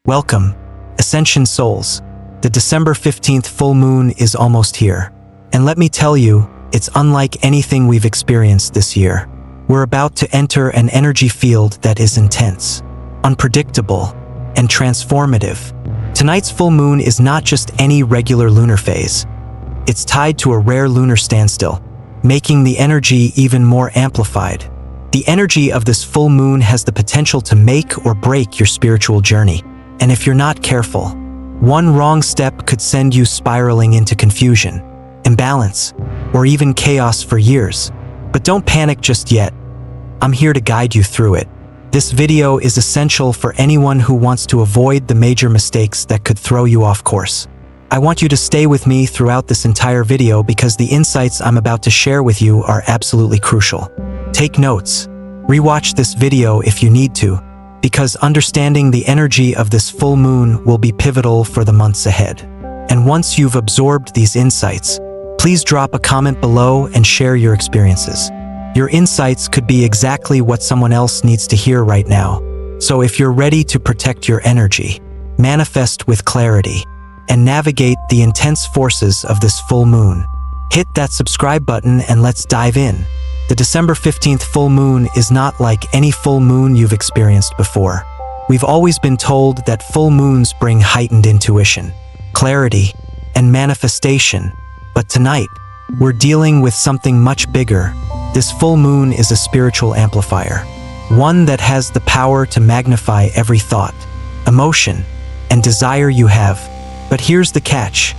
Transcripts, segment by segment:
Welcome, Ascension Souls. The December 15th full moon is almost here. And let me tell you, it's unlike anything we've experienced this year. We're about to enter an energy field that is intense, unpredictable, and transformative. Tonight's full moon is not just any regular lunar phase. It's tied to a rare lunar standstill, making the energy even more amplified. The energy of this full moon has the potential to make or break your spiritual journey. And if you're not careful, one wrong step could send you spiraling into confusion, imbalance, or even chaos for years. But don't panic just yet. I'm here to guide you through it. This video is essential for anyone who wants to avoid the major mistakes that could throw you off course. I want you to stay with me throughout this entire video because the insights I'm about to share with you are absolutely crucial. Take notes. Rewatch this video if you need to, because understanding the energy of this full moon will be pivotal for the months ahead. And once you've absorbed these insights, please drop a comment below and share your experiences. Your insights could be exactly what someone else needs to hear right now. So if you're ready to protect your energy, manifest with clarity, and navigate the intense forces of this full moon, hit that subscribe button and let's dive in. The December 15th full moon is not like any full moon you've experienced before. We've always been told that full moons bring heightened intuition, clarity, and manifestation. But tonight, we're dealing with something much bigger. This full moon is a spiritual amplifier, one that has the power to magnify every thought, emotion, and desire you have. But here's the catch.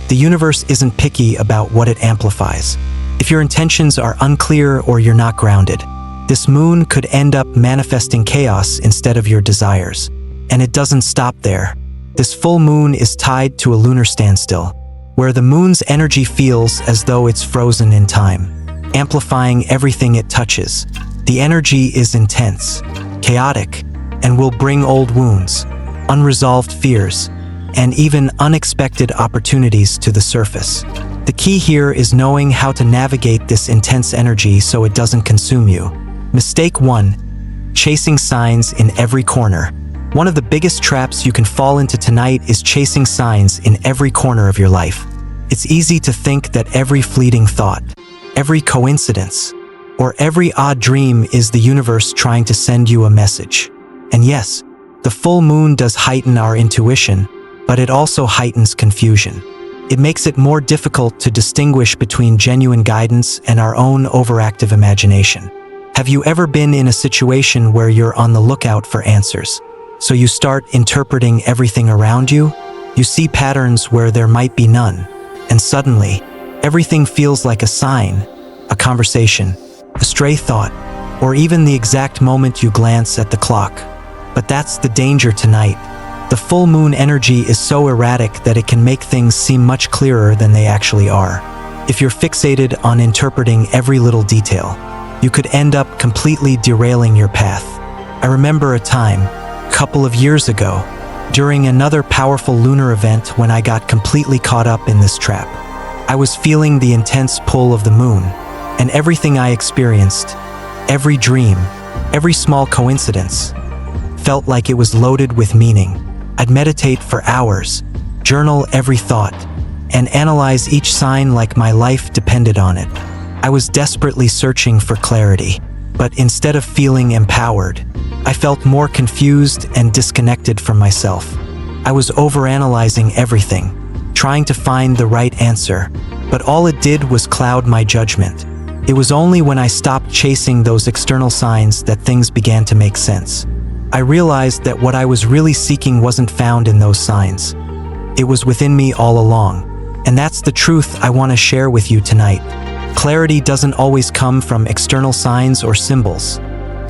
The universe isn't picky about what it amplifies. If your intentions are unclear or you're not grounded, this moon could end up manifesting chaos instead of your desires. And it doesn't stop there. This full moon is tied to a lunar standstill, where the moon's energy feels as though it's frozen in time, amplifying everything it touches. The energy is intense, chaotic, and will bring old wounds, unresolved fears, and even unexpected opportunities to the surface. The key here is knowing how to navigate this intense energy so it doesn't consume you. Mistake 1. Chasing signs in every corner. One of the biggest traps you can fall into tonight is chasing signs in every corner of your life. It's easy to think that every fleeting thought, every coincidence, or every odd dream is the universe trying to send you a message. And yes, the full moon does heighten our intuition, but it also heightens confusion. It makes it more difficult to distinguish between genuine guidance and our own overactive imagination. Have you ever been in a situation where you're on the lookout for answers? So you start interpreting everything around you? You see patterns where there might be none, and suddenly, everything feels like a sign, a conversation, a stray thought, or even the exact moment you glance at the clock. But that's the danger tonight. The full moon energy is so erratic that it can make things seem much clearer than they actually are. If you're fixated on interpreting every little detail, you could end up completely derailing your path. I remember a time, a couple of years ago, during another powerful lunar event when I got completely caught up in this trap. I was feeling the intense pull of the moon, and everything I experienced, every dream, every small coincidence, felt like it was loaded with meaning. I'd meditate for hours, journal every thought, and analyze each sign like my life depended on it. I was desperately searching for clarity, but instead of feeling empowered, I felt more confused and disconnected from myself. I was overanalyzing everything, trying to find the right answer, but all it did was cloud my judgment. It was only when I stopped chasing those external signs that things began to make sense. I realized that what I was really seeking wasn't found in those signs. It was within me all along. And that's the truth I want to share with you tonight. Clarity doesn't always come from external signs or symbols.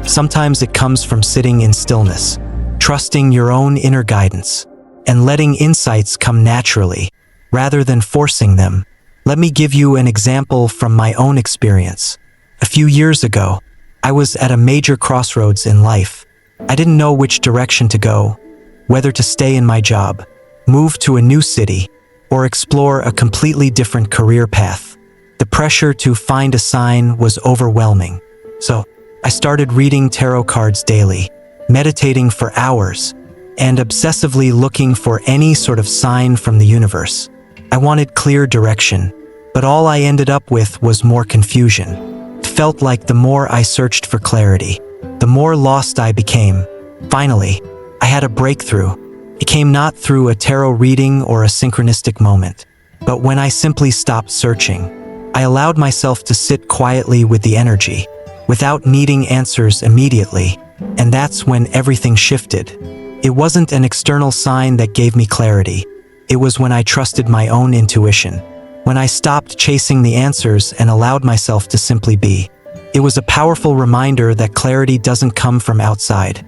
Sometimes it comes from sitting in stillness, trusting your own inner guidance, and letting insights come naturally, rather than forcing them. Let me give you an example from my own experience. A few years ago, I was at a major crossroads in life. I didn't know which direction to go, whether to stay in my job, move to a new city, or explore a completely different career path. The pressure to find a sign was overwhelming. So I started reading tarot cards daily, meditating for hours, and obsessively looking for any sort of sign from the universe. I wanted clear direction, but all I ended up with was more confusion. It felt like the more I searched for clarity, the more lost I became. Finally, I had a breakthrough. It came not through a tarot reading or a synchronistic moment, but when I simply stopped searching. I allowed myself to sit quietly with the energy, without needing answers immediately, and that's when everything shifted. It wasn't an external sign that gave me clarity. It was when I trusted my own intuition, when I stopped chasing the answers and allowed myself to simply be. It was a powerful reminder that clarity doesn't come from outside.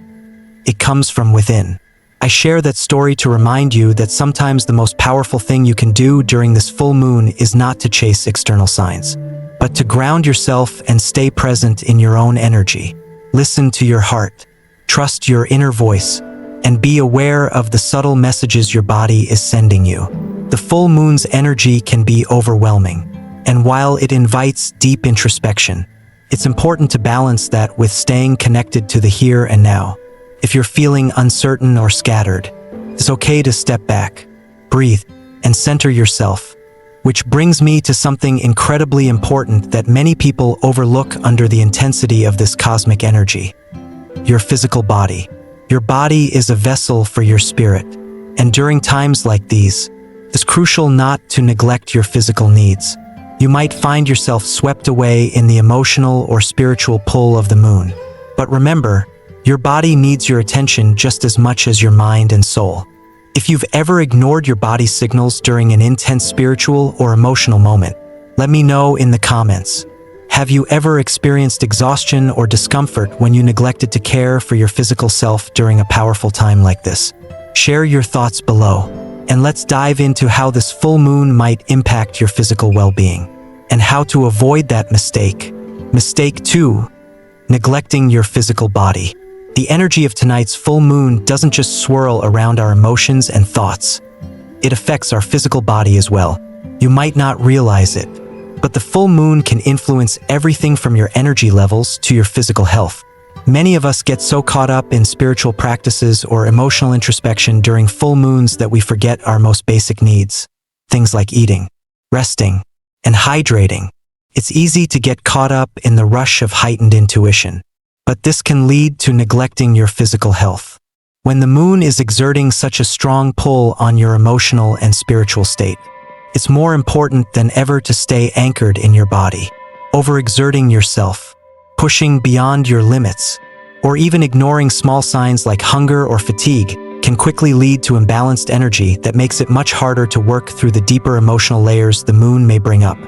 It comes from within. I share that story to remind you that sometimes the most powerful thing you can do during this full moon is not to chase external signs, but to ground yourself and stay present in your own energy. Listen to your heart, trust your inner voice, and be aware of the subtle messages your body is sending you. The full moon's energy can be overwhelming, and while it invites deep introspection, it's important to balance that with staying connected to the here and now. If you're feeling uncertain or scattered, it's okay to step back, breathe, and center yourself. Which brings me to something incredibly important that many people overlook under the intensity of this cosmic energy: your physical body. Your body is a vessel for your spirit, and during times like these, it's crucial not to neglect your physical needs. You might find yourself swept away in the emotional or spiritual pull of the moon. But remember, your body needs your attention just as much as your mind and soul. If you've ever ignored your body's signals during an intense spiritual or emotional moment, let me know in the comments. Have you ever experienced exhaustion or discomfort when you neglected to care for your physical self during a powerful time like this? Share your thoughts below, and let's dive into how this full moon might impact your physical well-being, and how to avoid that mistake. Mistake 2: neglecting your physical body. The energy of tonight's full moon doesn't just swirl around our emotions and thoughts. It affects our physical body as well. You might not realize it, but the full moon can influence everything from your energy levels to your physical health. Many of us get so caught up in spiritual practices or emotional introspection during full moons that we forget our most basic needs, things like eating, resting, and hydrating. It's easy to get caught up in the rush of heightened intuition, but this can lead to neglecting your physical health. When the moon is exerting such a strong pull on your emotional and spiritual state, it's more important than ever to stay anchored in your body. Overexerting yourself, pushing beyond your limits, or even ignoring small signs like hunger or fatigue can quickly lead to imbalanced energy that makes it much harder to work through the deeper emotional layers the moon may bring up.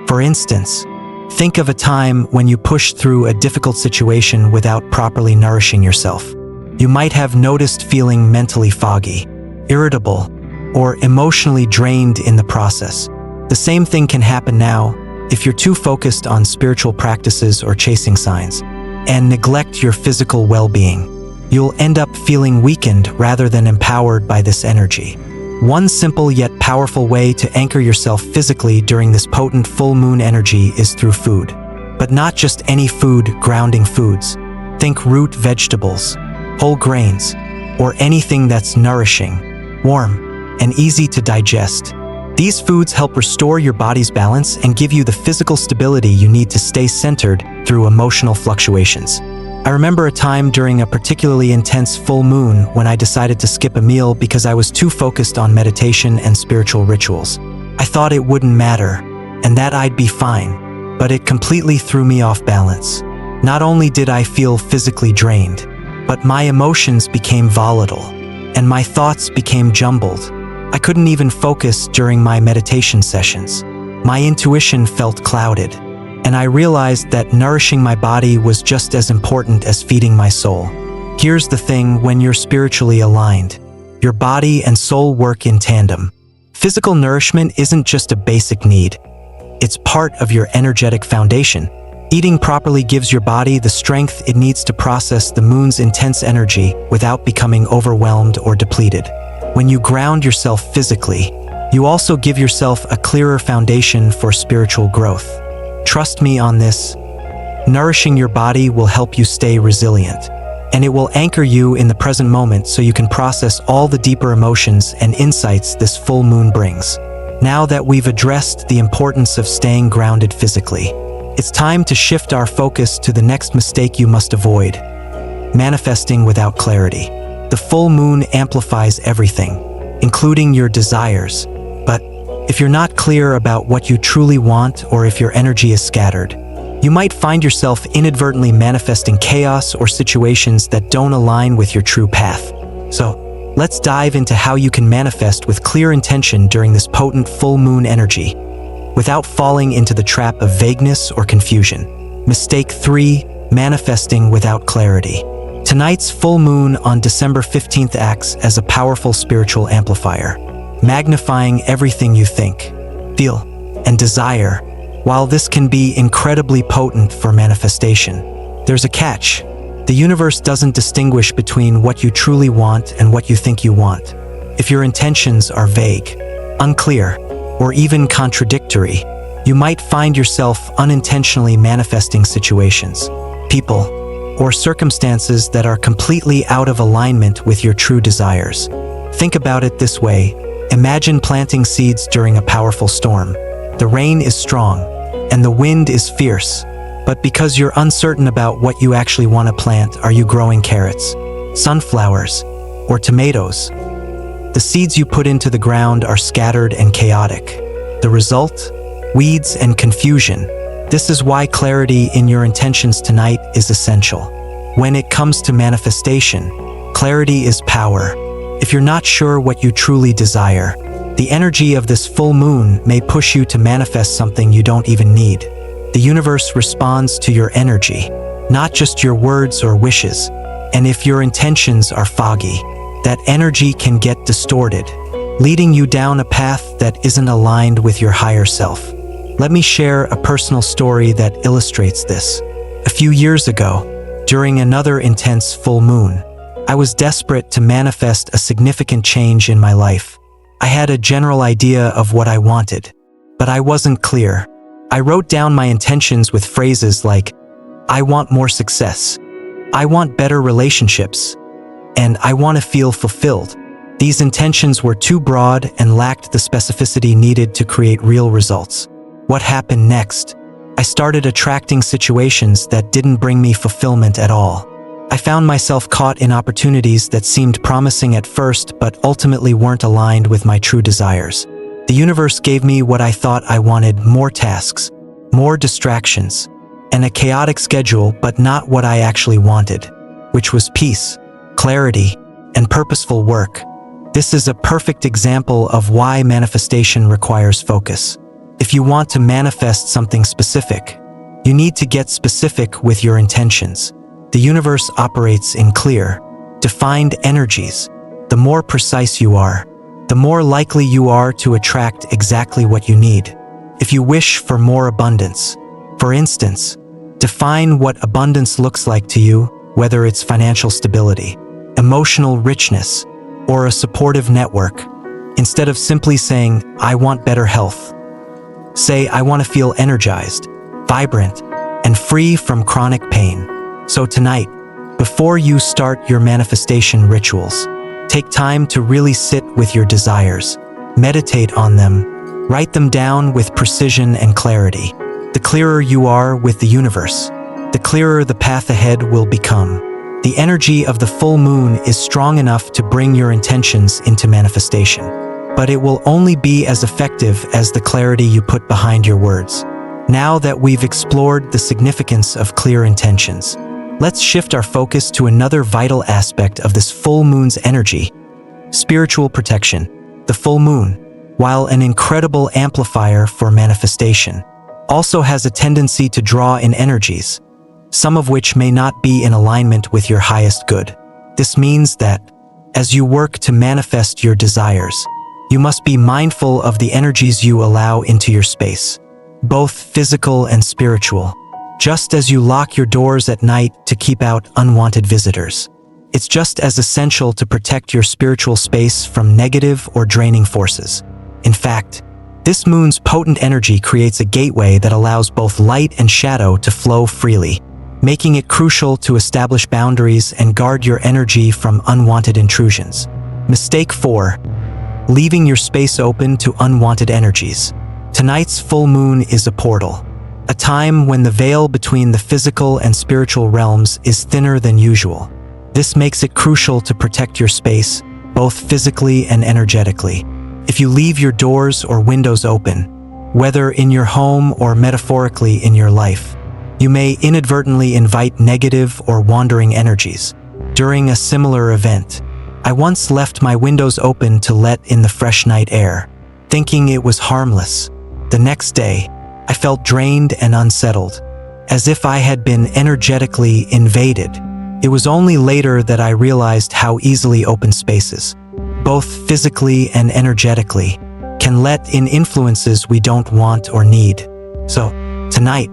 For instance, think of a time when you pushed through a difficult situation without properly nourishing yourself. You might have noticed feeling mentally foggy, irritable, or emotionally drained in the process. The same thing can happen now if you're too focused on spiritual practices or chasing signs, and neglect your physical well-being. You'll end up feeling weakened rather than empowered by this energy. One simple yet powerful way to anchor yourself physically during this potent full moon energy is through food. But not just any food, grounding foods. Think root vegetables, whole grains, or anything that's nourishing, warm, and easy to digest. These foods help restore your body's balance and give you the physical stability you need to stay centered through emotional fluctuations. I remember a time during a particularly intense full moon when I decided to skip a meal because I was too focused on meditation and spiritual rituals. I thought it wouldn't matter, and that I'd be fine, but it completely threw me off balance. Not only did I feel physically drained, but my emotions became volatile, and my thoughts became jumbled. I couldn't even focus during my meditation sessions. My intuition felt clouded, and I realized that nourishing my body was just as important as feeding my soul. Here's the thing: when you're spiritually aligned, your body and soul work in tandem. Physical nourishment isn't just a basic need. It's part of your energetic foundation. Eating properly gives your body the strength it needs to process the moon's intense energy without becoming overwhelmed or depleted. When you ground yourself physically, you also give yourself a clearer foundation for spiritual growth. Trust me on this. Nourishing your body will help you stay resilient, and it will anchor you in the present moment so you can process all the deeper emotions and insights this full moon brings. Now that we've addressed the importance of staying grounded physically, it's time to shift our focus to the next mistake you must avoid: manifesting without clarity. The full moon amplifies everything, including your desires. But if you're not clear about what you truly want, or if your energy is scattered, you might find yourself inadvertently manifesting chaos or situations that don't align with your true path. So, let's dive into how you can manifest with clear intention during this potent full moon energy, without falling into the trap of vagueness or confusion. Mistake 3: manifesting without clarity. Tonight's full moon on December 15th acts as a powerful spiritual amplifier, magnifying everything you think, feel, and desire. While this can be incredibly potent for manifestation, there's a catch. The universe doesn't distinguish between what you truly want and what you think you want. If your intentions are vague, unclear, or even contradictory, you might find yourself unintentionally manifesting situations, people, or circumstances that are completely out of alignment with your true desires. Think about it this way. Imagine planting seeds during a powerful storm. The rain is strong, and the wind is fierce. But because you're uncertain about what you actually want to plant, are you growing carrots, sunflowers, or tomatoes? The seeds you put into the ground are scattered and chaotic. The result? Weeds and confusion. This is why clarity in your intentions tonight is essential. When it comes to manifestation, clarity is power. If you're not sure what you truly desire, the energy of this full moon may push you to manifest something you don't even need. The universe responds to your energy, not just your words or wishes. And if your intentions are foggy, that energy can get distorted, leading you down a path that isn't aligned with your higher self. Let me share a personal story that illustrates this. A few years ago, during another intense full moon, I was desperate to manifest a significant change in my life. I had a general idea of what I wanted, but I wasn't clear. I wrote down my intentions with phrases like, "I want more success," "I want better relationships," and "I want to feel fulfilled." These intentions were too broad and lacked the specificity needed to create real results. What happened next? I started attracting situations that didn't bring me fulfillment at all. I found myself caught in opportunities that seemed promising at first but ultimately weren't aligned with my true desires. The universe gave me what I thought I wanted: more tasks, more distractions, and a chaotic schedule, but not what I actually wanted, which was peace, clarity, and purposeful work. This is a perfect example of why manifestation requires focus. If you want to manifest something specific, you need to get specific with your intentions. The universe operates in clear, defined energies. The more precise you are, the more likely you are to attract exactly what you need. If you wish for more abundance, for instance, define what abundance looks like to you, whether it's financial stability, emotional richness, or a supportive network. Instead of simply saying, "I want better health," say, "I want to feel energized, vibrant, and free from chronic pain." So tonight, before you start your manifestation rituals, take time to really sit with your desires. Meditate on them. Write them down with precision and clarity. The clearer you are with the universe, the clearer the path ahead will become. The energy of the full moon is strong enough to bring your intentions into manifestation, but it will only be as effective as the clarity you put behind your words. Now that we've explored the significance of clear intentions, let's shift our focus to another vital aspect of this full moon's energy: spiritual protection. The full moon, while an incredible amplifier for manifestation, also has a tendency to draw in energies, some of which may not be in alignment with your highest good. This means that, as you work to manifest your desires, you must be mindful of the energies you allow into your space, both physical and spiritual. Just as you lock your doors at night to keep out unwanted visitors, it's just as essential to protect your spiritual space from negative or draining forces. In fact, this moon's potent energy creates a gateway that allows both light and shadow to flow freely. making it crucial to establish boundaries and guard your energy from unwanted intrusions. Mistake 4. Leaving your space open to unwanted energies. Tonight's full moon is a portal, a time when the veil between the physical and spiritual realms is thinner than usual. This makes it crucial to protect your space, both physically and energetically. If you leave your doors or windows open, whether in your home or metaphorically in your life, you may inadvertently invite negative or wandering energies. During a similar event, I once left my windows open to let in the fresh night air, thinking it was harmless. The next day, I felt drained and unsettled, as if I had been energetically invaded. It was only later that I realized how easily open spaces, both physically and energetically, can let in influences we don't want or need. So, tonight,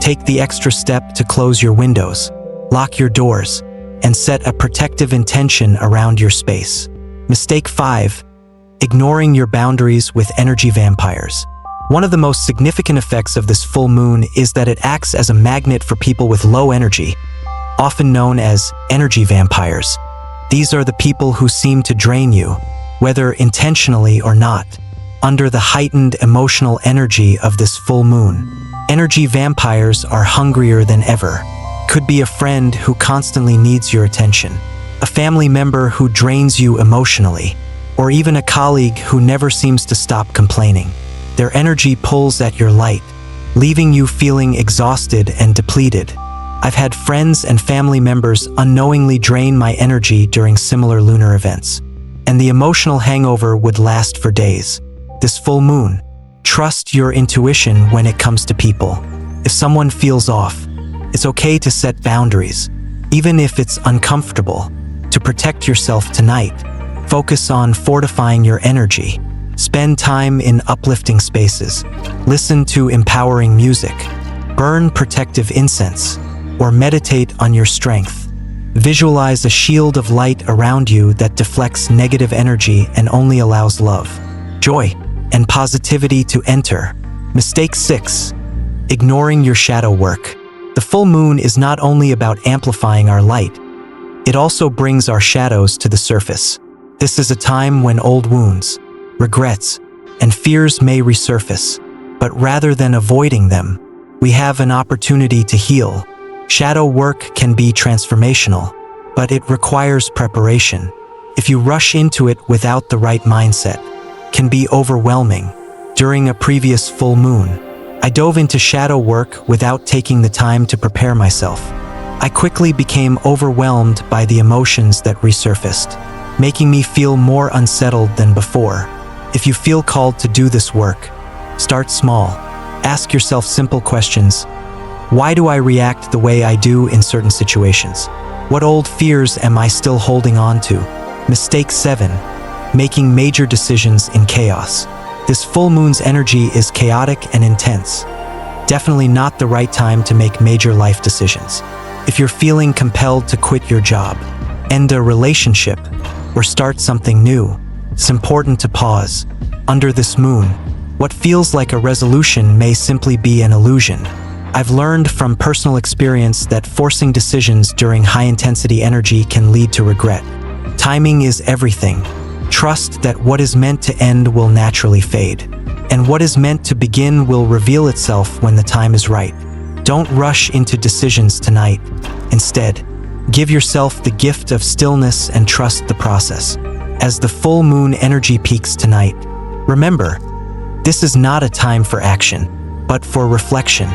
take the extra step to close your windows, lock your doors, and set a protective intention around your space. Mistake 5. Ignoring your boundaries with energy vampires. One of the most significant effects of this full moon is that it acts as a magnet for people with low energy, often known as energy vampires. These are the people who seem to drain you, whether intentionally or not, under the heightened emotional energy of this full moon. Energy vampires are hungrier than ever. Could be a friend who constantly needs your attention, a family member who drains you emotionally, or even a colleague who never seems to stop complaining. Their energy pulls at your light, leaving you feeling exhausted and depleted. I've had friends and family members unknowingly drain my energy during similar lunar events, and the emotional hangover would last for days. This full moon, trust your intuition when it comes to people. If someone feels off, it's okay to set boundaries, even if it's uncomfortable. To protect yourself tonight, focus on fortifying your energy. Spend time in uplifting spaces, listen to empowering music, burn protective incense, or meditate on your strength. Visualize a shield of light around you that deflects negative energy and only allows love, joy, and positivity to enter. Mistake 6. Ignoring your shadow work. The full moon is not only about amplifying our light, it also brings our shadows to the surface. This is a time when old wounds, regrets, and fears may resurface, but rather than avoiding them, we have an opportunity to heal. Shadow work can be transformational, but it requires preparation. If you rush into it without the right mindset, it can be overwhelming. During a previous full moon, I dove into shadow work without taking the time to prepare myself. I quickly became overwhelmed by the emotions that resurfaced, making me feel more unsettled than before. If you feel called to do this work, start small. Ask yourself simple questions. Why do I react the way I do in certain situations? What old fears am I still holding on to? Mistake 7. Making major decisions in chaos. This full moon's energy is chaotic and intense. Definitely not the right time to make major life decisions. If you're feeling compelled to quit your job, end a relationship, or start something new, it's important to pause. Under this moon, what feels like a resolution may simply be an illusion. I've learned from personal experience that forcing decisions during high-intensity energy can lead to regret. Timing is everything. Trust that what is meant to end will naturally fade, and what is meant to begin will reveal itself when the time is right. Don't rush into decisions tonight. Instead, give yourself the gift of stillness and trust the process. As the full moon energy peaks tonight, remember, this is not a time for action, but for reflection.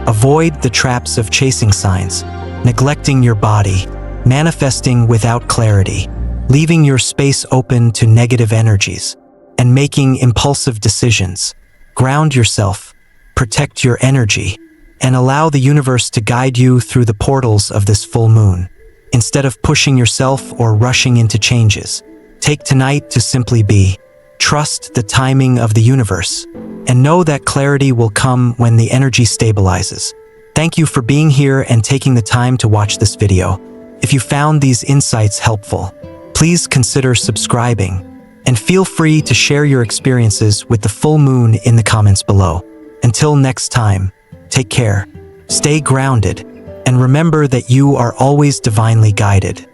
Avoid the traps of chasing signs, neglecting your body, manifesting without clarity, leaving your space open to negative energies, and making impulsive decisions. Ground yourself, protect your energy, and allow the universe to guide you through the portals of this full moon. Instead of pushing yourself or rushing into changes, take tonight to simply be. Trust the timing of the universe, and know that clarity will come when the energy stabilizes. Thank you for being here and taking the time to watch this video. If you found these insights helpful, please consider subscribing, and feel free to share your experiences with the full moon in the comments below. Until next time, take care, stay grounded, and remember that you are always divinely guided.